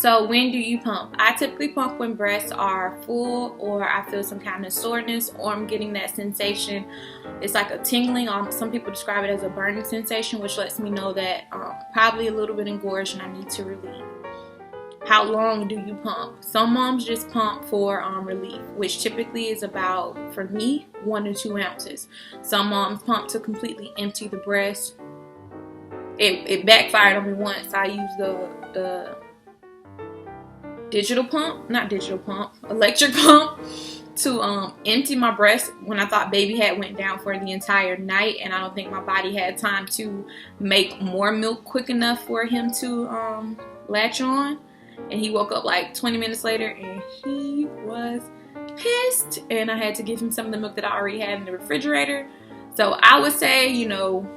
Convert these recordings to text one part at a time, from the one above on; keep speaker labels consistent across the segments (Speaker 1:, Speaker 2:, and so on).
Speaker 1: So when do you pump? I typically pump when breasts are full, or I feel some kind of soreness, or I'm getting that sensation. It's like a tingling. Some people describe it as a burning sensation, which lets me know that probably a little bit engorged and I need to relieve. How long do you pump? Some moms just pump for relief, which typically is about, for me, 1 to 2 ounces. Some moms pump to completely empty the breast. It backfired on me once. I used the electric pump to empty my breast when I thought baby had went down for the entire night, and I don't think my body had time to make more milk quick enough for him to latch on. And he woke up like 20 minutes later and he was pissed, and I had to give him some of the milk that I already had in the refrigerator. So I would say, you know,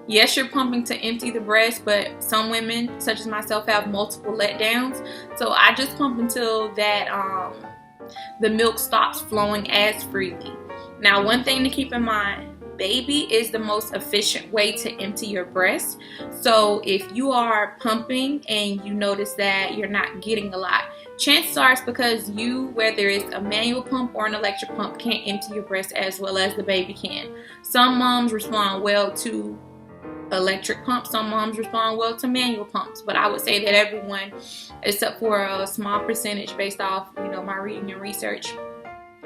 Speaker 1: yes, you're pumping to empty the breast, but some women, such as myself, have multiple letdowns. So I just pump until that the milk stops flowing as freely. Now, one thing to keep in mind, baby is the most efficient way to empty your breast. So if you are pumping and you notice that you're not getting a lot, chances are it's because you, whether it's a manual pump or an electric pump, can't empty your breast as well as the baby can. Some moms respond well to electric pumps, some moms respond well to manual pumps, but I would say that everyone, except for a small percentage based off, you know, my reading and research,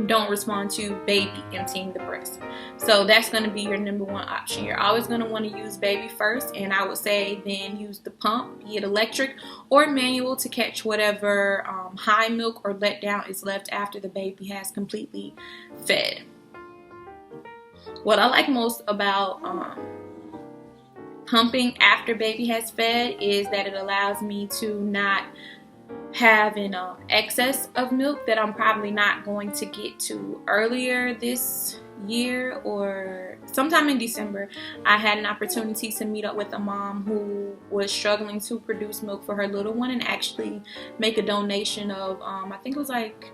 Speaker 1: don't respond to baby emptying the breast. So that's going to be your number one option. You're always going to want to use baby first, and I would say then use the pump, be it electric or manual, to catch whatever high milk or letdown is left after the baby has completely fed. What I like most about pumping after baby has fed is that it allows me to not have an excess of milk that I'm probably not going to get to. Earlier this year, or sometime in December, I had an opportunity to meet up with a mom who was struggling to produce milk for her little one, and actually make a donation of I think it was like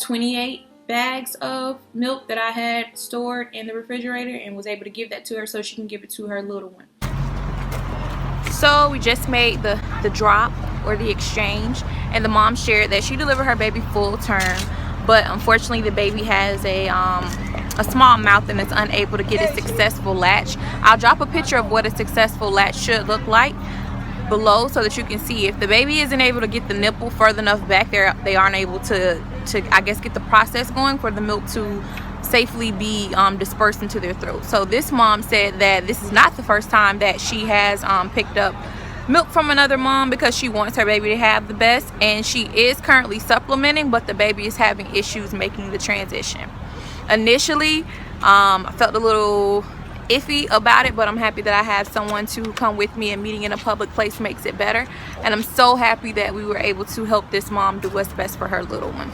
Speaker 1: 28 bags of milk that I had stored in the refrigerator, and was able to give that to her so she can give it to her little one. So we just made the drop, or the exchange, and the mom shared that she delivered her baby full term, but unfortunately the baby has a small mouth and is unable to get a successful latch. I'll drop a picture of what a successful latch should look like below so that you can see. If the baby isn't able to get the nipple further enough back there, they aren't able to I guess get the process going for the milk to safely be dispersed into their throat. So this mom said that this is not the first time that she has picked up milk from another mom because she wants her baby to have the best, and she is currently supplementing, but the baby is having issues making the transition. Initially, I felt a little iffy about it, but I'm happy that I have someone to come with me, and meeting in a public place makes it better. And I'm so happy that we were able to help this mom do what's best for her little one.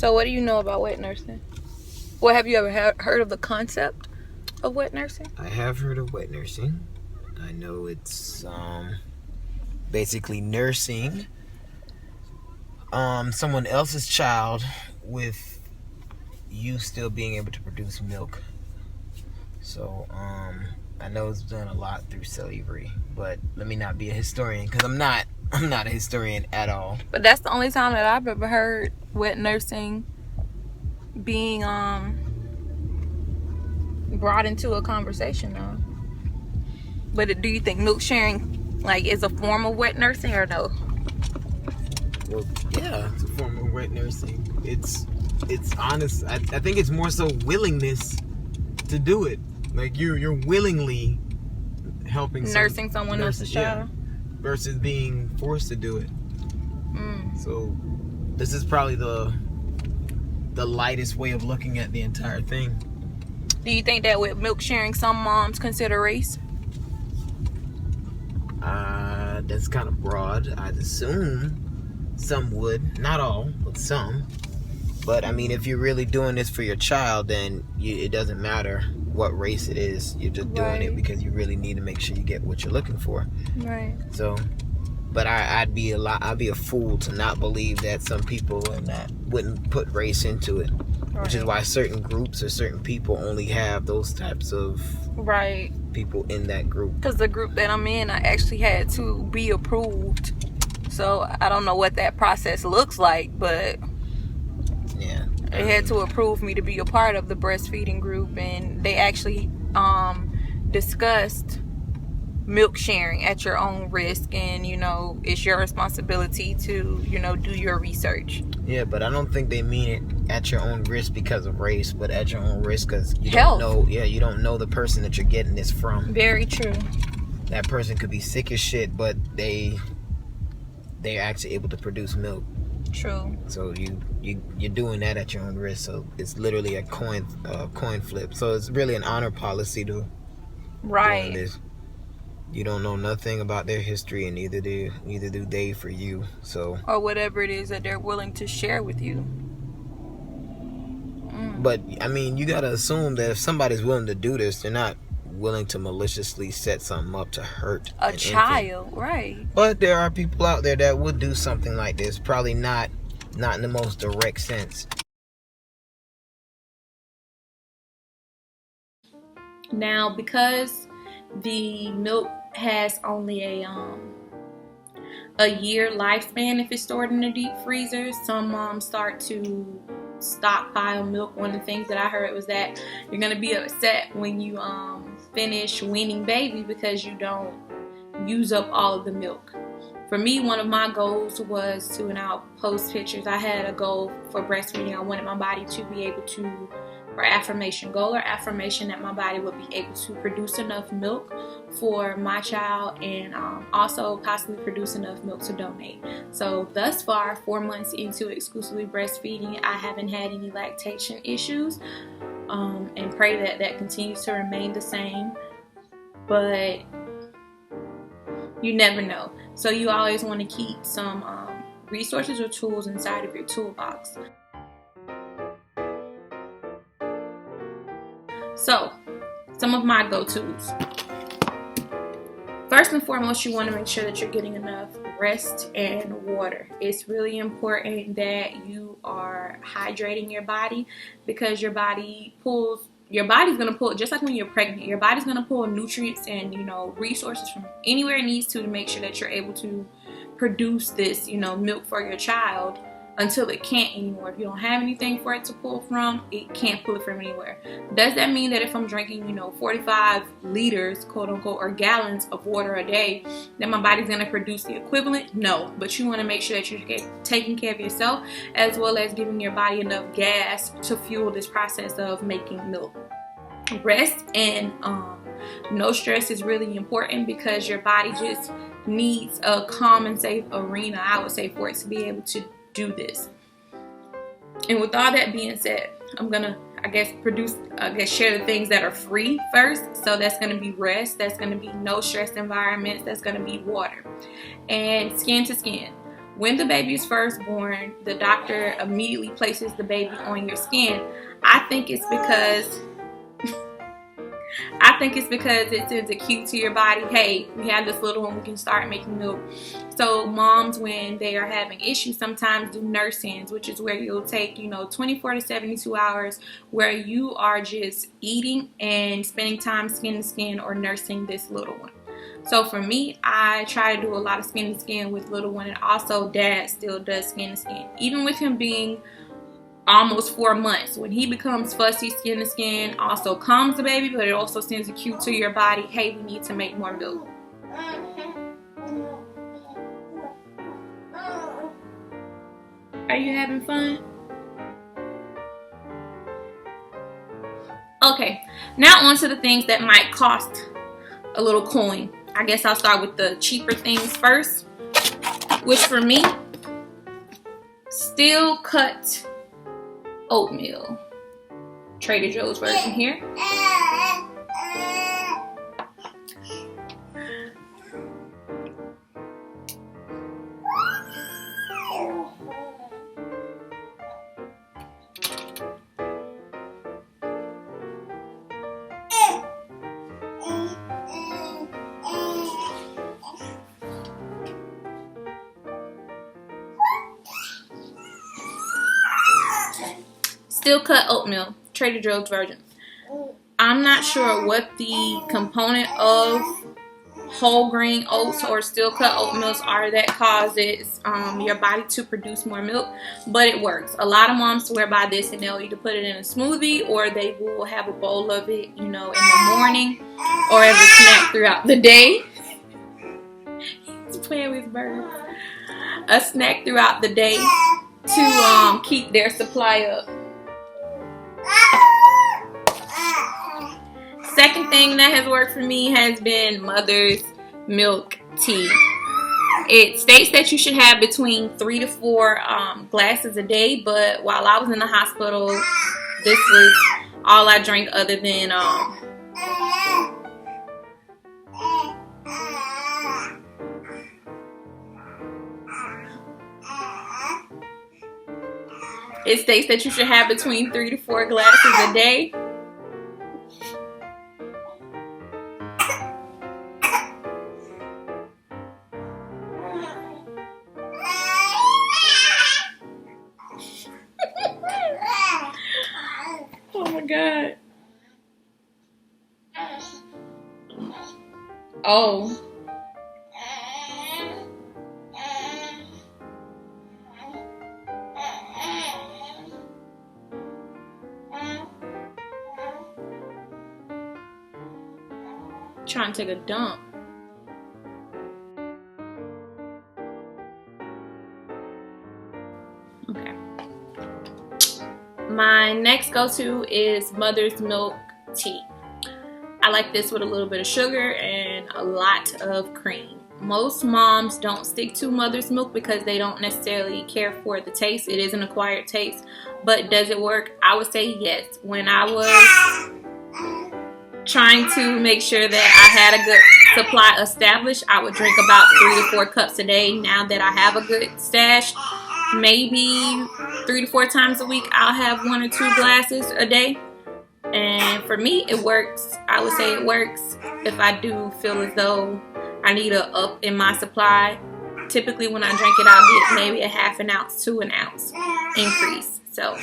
Speaker 1: So what do you know about wet nursing? Well, have you ever heard of the concept of wet nursing?
Speaker 2: I have heard of wet nursing. I know it's basically nursing someone else's child with you still being able to produce milk. So I know it's done a lot through slavery, but let me not be a historian, because I'm not a historian at all.
Speaker 1: But that's the only time that I've ever heard wet nursing being brought into a conversation though. But do you think milk sharing like is a form of wet nursing or no?
Speaker 2: Well, yeah, it's a form of wet nursing. It's honest. I think it's more so willingness to do it. Like you're willingly helping
Speaker 1: nursing someone else's child,
Speaker 2: versus being forced to do it. So this is probably the lightest way of looking at the entire thing.
Speaker 1: Do you think that with milk sharing some moms consider race?
Speaker 2: That's kind of broad. I'd assume some would, not all, but some. But I mean, if you're really doing this for your child, then it doesn't matter what race it is. You're just doing it because you really need to make sure you get what you're looking for.
Speaker 1: Right.
Speaker 2: So, but I'd be a fool to not believe that some people wouldn't put race into it. Right. Which is why certain groups or certain people only have those types of people in that group. Because
Speaker 1: the group that I'm in, I actually had to be approved. So I don't know what that process looks like, but
Speaker 2: yeah,
Speaker 1: they had to approve me to be a part of the breastfeeding group, and they actually discussed milk sharing at your own risk, and it's your responsibility to do your research.
Speaker 2: Yeah, but I don't think they mean it at your own risk because of race, but at your own risk because you
Speaker 1: Health.
Speaker 2: don't know. Yeah, you don't know the person that you're getting this from.
Speaker 1: Very true.
Speaker 2: That person could be sick as shit, but they're actually able to produce milk.
Speaker 1: True.
Speaker 2: So you're doing that at your own risk. So it's literally a coin flip. So it's really an honor policy to doing this. You don't know nothing about their history, and neither do they for you. So
Speaker 1: or whatever it is that they're willing to share with you.
Speaker 2: But I mean, you gotta assume that if somebody's willing to do this, they're not willing to maliciously set something up to hurt
Speaker 1: a child, infant. Right?
Speaker 2: But there are people out there that would do something like this. Probably not in the most direct sense.
Speaker 1: Now, because the milk has only a year lifespan if it's stored in a deep freezer, some moms start to stockpile milk. One of the things that I heard was that you're gonna be upset when you finish weaning baby because you don't use up all of the milk. For me, one of my goals was to, and I'll post pictures, I had a goal for breastfeeding. I wanted my body to be able to, or affirmation that my body would be able to produce enough milk for my child, and also possibly produce enough milk to donate. So thus far, 4 months into exclusively breastfeeding, I haven't had any lactation issues, and pray that that continues to remain the same, but you never know. So you always want to keep some resources or tools inside of your toolbox. So, some of my go-tos. First and foremost, you want to make sure that you're getting enough rest and water. It's really important that you are hydrating your body, because your body's going to pull, just like when you're pregnant, your body's going to pull nutrients and, resources from anywhere it needs to make sure that you're able to produce this, milk for your child until it can't anymore. If you don't have anything for it to pull from, it can't pull it from anywhere. Does that mean that if I'm drinking, 45 liters, quote unquote, or gallons of water a day, that my body's going to produce the equivalent? No, but you want to make sure that you're taking care of yourself, as well as giving your body enough gas to fuel this process of making milk. Rest and no stress is really important, because your body just needs a calm and safe arena, I would say, for it to be able to do this. And with all that being said, I'm gonna share the things that are free first. So that's gonna be rest, that's gonna be no stress environments, that's gonna be water, and skin to skin. when the baby is first born, the doctor immediately places the baby on your skin. I think it's because it sends a cue to your body, hey, we have this little one, we can start making milk. So moms, when they are having issues, sometimes do nurse-ins, which is where you'll take, 24 to 72 hours where you are just eating and spending time skin to skin or nursing this little one. So for me, I try to do a lot of skin to skin with little one, and also dad still does skin to skin. Even with him being almost 4 months, when he becomes fussy, skin to skin also calms the baby, but it also sends a cue to your body, hey, we need to make more milk. Are you having fun? Okay, now on to the things that might cost a little coin. I guess I'll start with the cheaper things first, which for me, steel cut oatmeal. Trader Joe's version here. Steel cut oatmeal, Trader Joe's version. I'm not sure what the component of whole grain oats or steel cut oatmeals are that causes your body to produce more milk, but it works. A lot of moms swear by this, and they'll either put it in a smoothie or they will have a bowl of it, in the morning or as a snack throughout the day. He's playing with birds. A snack throughout the day to keep their supply up. Second thing that has worked for me has been mother's milk tea. It states that you should have between 3 to 4 glasses a day, but while I was in the hospital, this was all I drank other than it states that you should have between 3 to 4 glasses a day. Oh my God. Oh. Trying to take a dump. Okay. My next go-to is mother's milk tea. I like this with a little bit of sugar and a lot of cream. Most moms don't stick to mother's milk because they don't necessarily care for the taste. It is an acquired taste, but does it work? I would say yes. When I was trying to make sure that I had a good supply established, I would drink about 3 to 4 cups a day. Now that I have a good stash, maybe 3 to 4 times a week, I'll have 1 or 2 glasses a day. And for me, it works. I would say it works if I do feel as though I need a up in my supply. Typically when I drink it, I'll get maybe a half an ounce to an ounce increase. So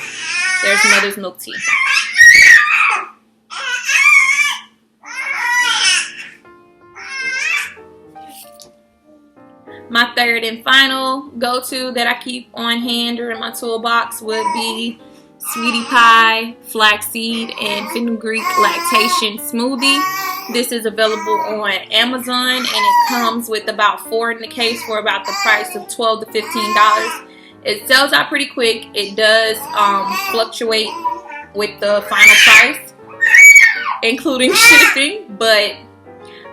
Speaker 1: there's mother's milk tea. My third and final go-to that I keep on hand or in my toolbox would be Sweetie Pie, Flaxseed, and Fenugreek Lactation Smoothie. This is available on Amazon, and it comes with about 4 in the case for about the price of $12 to $15. It sells out pretty quick. It does fluctuate with the final price, including shipping, but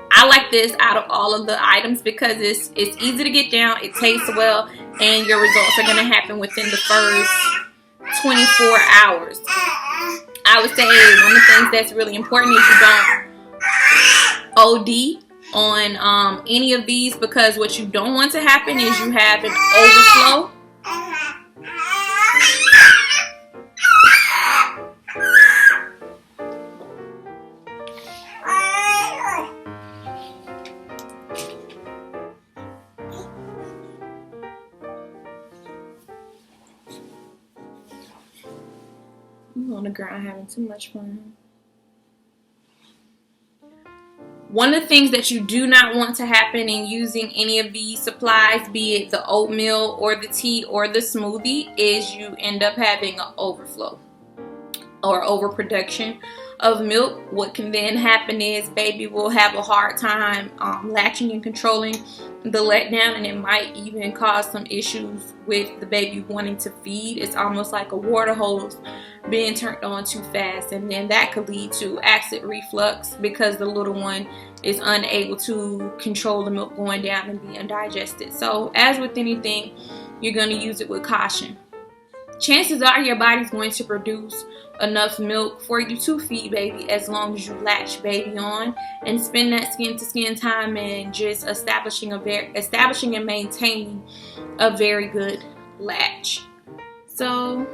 Speaker 1: I like this out of all of the items because it's easy to get down, it tastes well, and your results are going to happen within the first 24 hours. I would say one of the things that's really important is you don't OD on any of these, because what you don't want to happen is you have an overflow. You on the ground having too much fun. One of the things that you do not want to happen in using any of these supplies, be it the oatmeal or the tea or the smoothie, is you end up having an overflow or overproduction of milk. What can then happen is baby will have a hard time latching and controlling the letdown, and it might even cause some issues with the baby wanting to feed. It's almost like a water hose being turned on too fast, and then that could lead to acid reflux because the little one is unable to control the milk going down and be undigested. So as with anything, you're going to use it with caution. Chances are your body's going to produce enough milk for you to feed baby as long as you latch baby on and spend that skin to skin time and just establishing and maintaining a very good latch. So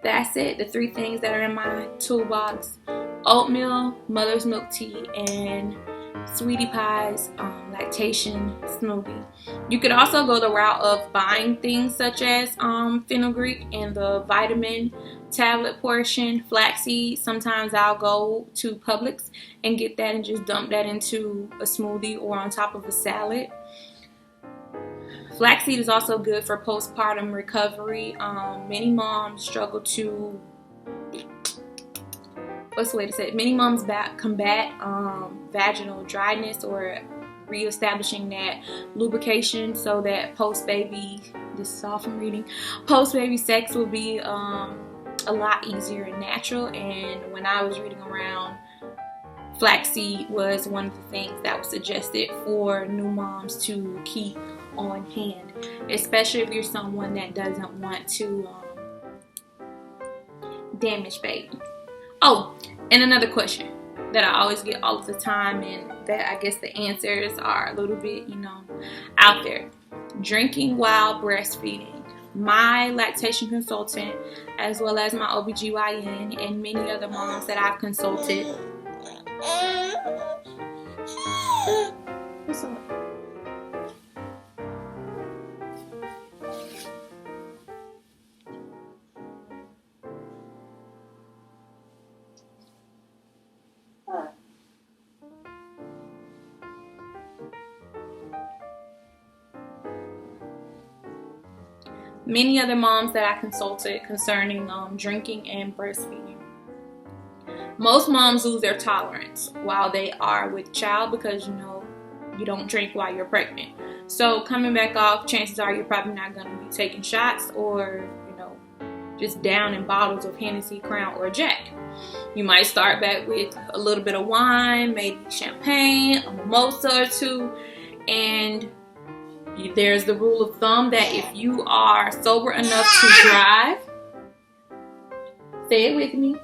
Speaker 1: that's it. The 3 things that are in my toolbox: oatmeal, mother's milk tea, and Sweetie Pie's lactation smoothie. You could also go the route of buying things such as fenugreek and the vitamin tablet portion, flaxseed. Sometimes I'll go to Publix and get that and just dump that into a smoothie or on top of a salad. Flaxseed is also good for postpartum recovery. Many moms struggle to, what's the way to say it? Many moms combat vaginal dryness or reestablishing that lubrication so that post-baby, this is all from reading, post-baby sex will be a lot easier and natural. And when I was reading around, flaxseed was one of the things that was suggested for new moms to keep on hand, especially if you're someone that doesn't want to damage baby. Oh, and another question that I always get all of the time, and that I guess the answers are a little bit, out there. Drinking while breastfeeding. My lactation consultant, as well as my OBGYN and many other moms that I've consulted. What's up? Many other moms that I consulted concerning drinking and breastfeeding. Most moms lose their tolerance while they are with child because you don't drink while you're pregnant. So coming back off, chances are you're probably not going to be taking shots or just down in bottles of Hennessy, Crown, or Jack. You might start back with a little bit of wine, maybe champagne, a mimosa or two, and there's the rule of thumb that if you are sober enough to drive, say it with me,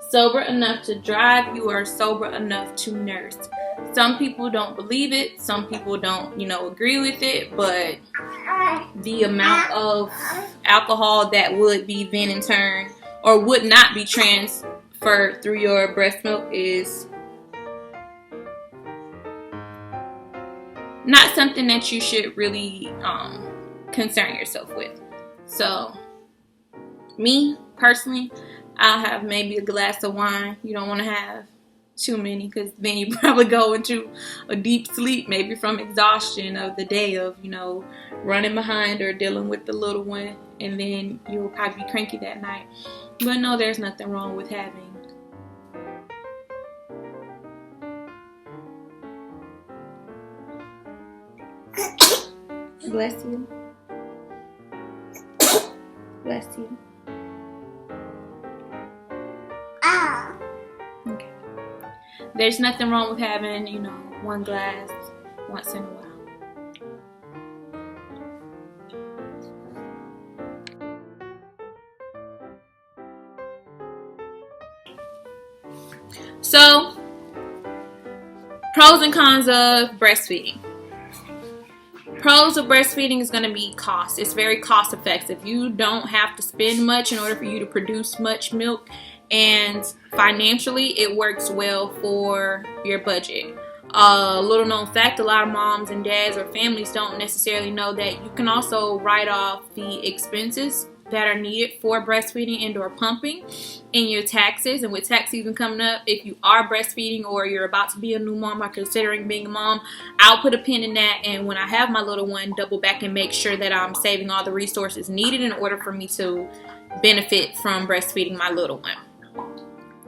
Speaker 1: sober enough to drive, you are sober enough to nurse. Some people don't believe it, some people don't, agree with it, but the amount of alcohol that would be then in turn, or would not be transferred through your breast milk is not something that you should really concern yourself with. So, me personally, I'll have maybe a glass of wine. You don't want to have too many because then you probably go into a deep sleep, maybe from exhaustion of the day of, running behind or dealing with the little one, and then you'll probably be cranky that night. But no, there's nothing wrong with having bless you. Bless you. Okay. There's nothing wrong with having, one glass once in a while. So, Pros and cons of breastfeeding. Pros of breastfeeding is going to be cost. It's very cost effective. You don't have to spend much in order for you to produce much milk, and financially it works well for your budget. Little known fact, a lot of moms and dads or families don't necessarily know that you can also write off the expenses that are needed for breastfeeding and or pumping in your taxes. And with tax season coming up, if you are breastfeeding or you're about to be a new mom or considering being a mom, I'll put a pin in that, and when I have my little one, double back and make sure that I'm saving all the resources needed in order for me to benefit from breastfeeding my little one.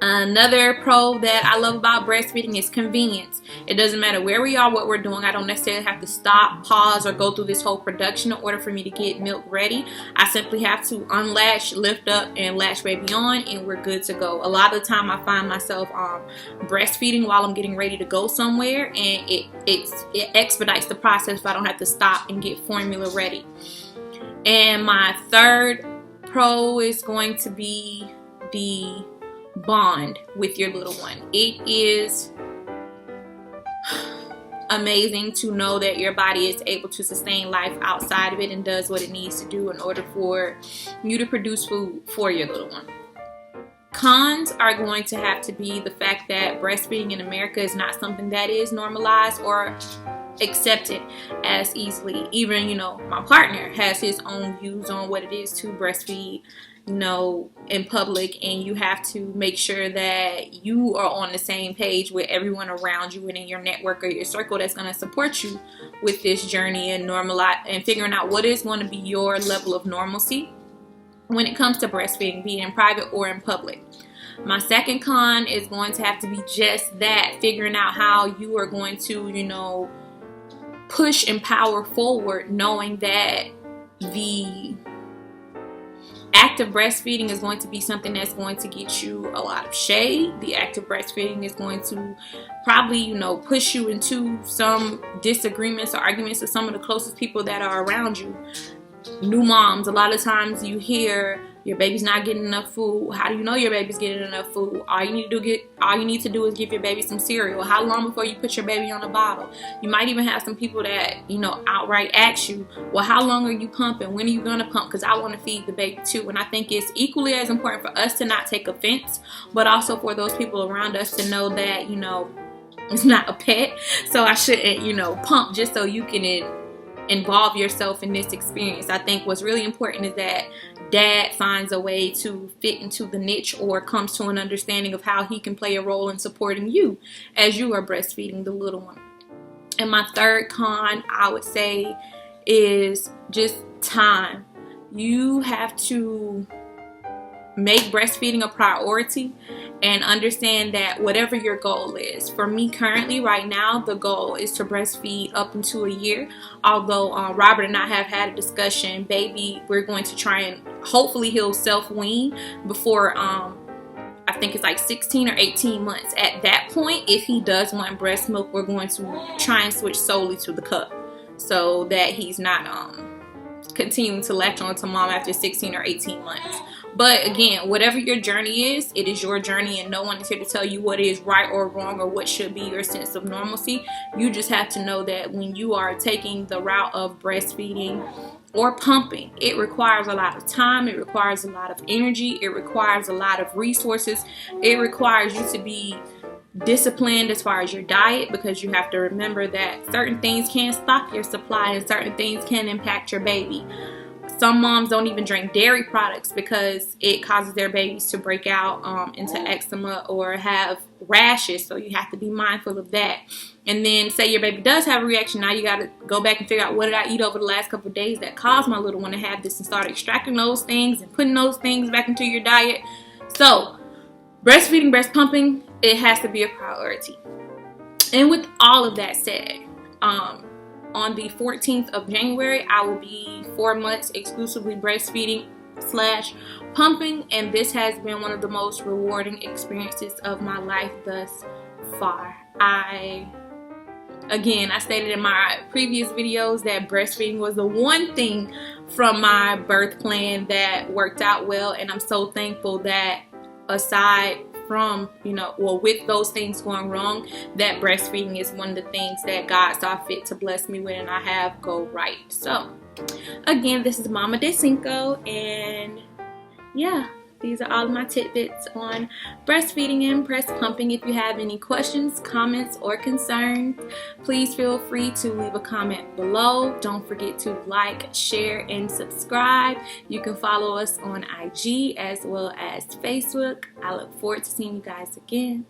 Speaker 1: Another pro that I love about breastfeeding is convenience. It doesn't matter where we are, what we're doing. I don't necessarily have to stop, pause, or go through this whole production in order for me to get milk ready. I simply have to unlatch, lift up, and latch baby on, and we're good to go. A lot of the time I find myself breastfeeding while I'm getting ready to go somewhere, and it expedites the process if I don't have to stop and get formula ready. And my third pro is going to be the bond with your little one. It is amazing to know that your body is able to sustain life outside of it and does what it needs to do in order for you to produce food for your little one. Cons are going to have to be the fact that breastfeeding in America is not something that is normalized or accepted as easily. Even, my partner has his own views on what it is to breastfeed, in public, and you have to make sure that you are on the same page with everyone around you and in your network or your circle that's going to support you with this journey and normalize and figuring out what is going to be your level of normalcy when it comes to breastfeeding, be it in private or in public. My second con is going to have to be just that, figuring out how you are going to, push and power forward, knowing that the act of breastfeeding is going to be something that's going to get you a lot of shade. The act of breastfeeding is going to probably, push you into some disagreements or arguments with some of the closest people that are around you. New moms, a lot of times you hear your baby's not getting enough food. How do you know your baby's getting enough food? All you need to do is give your baby some cereal. How long before you put your baby on a bottle? You might even have some people that, outright ask you, well, how long are you pumping? When are you going to pump? Because I want to feed the baby too. And I think it's equally as important for us to not take offense, but also for those people around us to know that, it's not a pet. So I shouldn't, pump just so you can involve yourself in this experience. I think what's really important is that dad finds a way to fit into the niche or comes to an understanding of how he can play a role in supporting you as you are breastfeeding the little one. And my third con, I would say, is just time. You have to make breastfeeding a priority and understand that whatever your goal is. For me currently right now, the goal is to breastfeed up into a year. Although Robert and I have had a discussion, baby, we're going to try and hopefully he'll self-wean before I think it's like 16 or 18 months. At that point, if he does want breast milk, we're going to try and switch solely to the cup so that he's not continuing to latch on to mom after 16 or 18 months. But again, whatever your journey is, it is your journey, and no one is here to tell you what is right or wrong or what should be your sense of normalcy. You just have to know that when you are taking the route of breastfeeding or pumping, it requires a lot of time, it requires a lot of energy, it requires a lot of resources, it requires you to be disciplined as far as your diet, because you have to remember that certain things can stop your supply and certain things can impact your baby. Some moms don't even drink dairy products because it causes their babies to break out into eczema or have rashes, so you have to be mindful of that. And then say your baby does have a reaction, now you got to go back and figure out what did I eat over the last couple of days that caused my little one to have this, and start extracting those things and putting those things back into your diet. So breastfeeding, breast pumping, it has to be a priority. And with all of that said, on the 14th of January, I will be 4 months exclusively breastfeeding / pumping, and this has been one of the most rewarding experiences of my life thus far. I stated in my previous videos that breastfeeding was the one thing from my birth plan that worked out well, and I'm so thankful that aside from, well, with those things going wrong, that breastfeeding is one of the things that God saw fit to bless me with, and I have go right. So again, this is Mama de Cinco, and yeah, these are all of my tidbits on breastfeeding and breast pumping. If you have any questions, comments, or concerns, please feel free to leave a comment below. Don't forget to like, share, and subscribe. You can follow us on IG as well as Facebook. I look forward to seeing you guys again.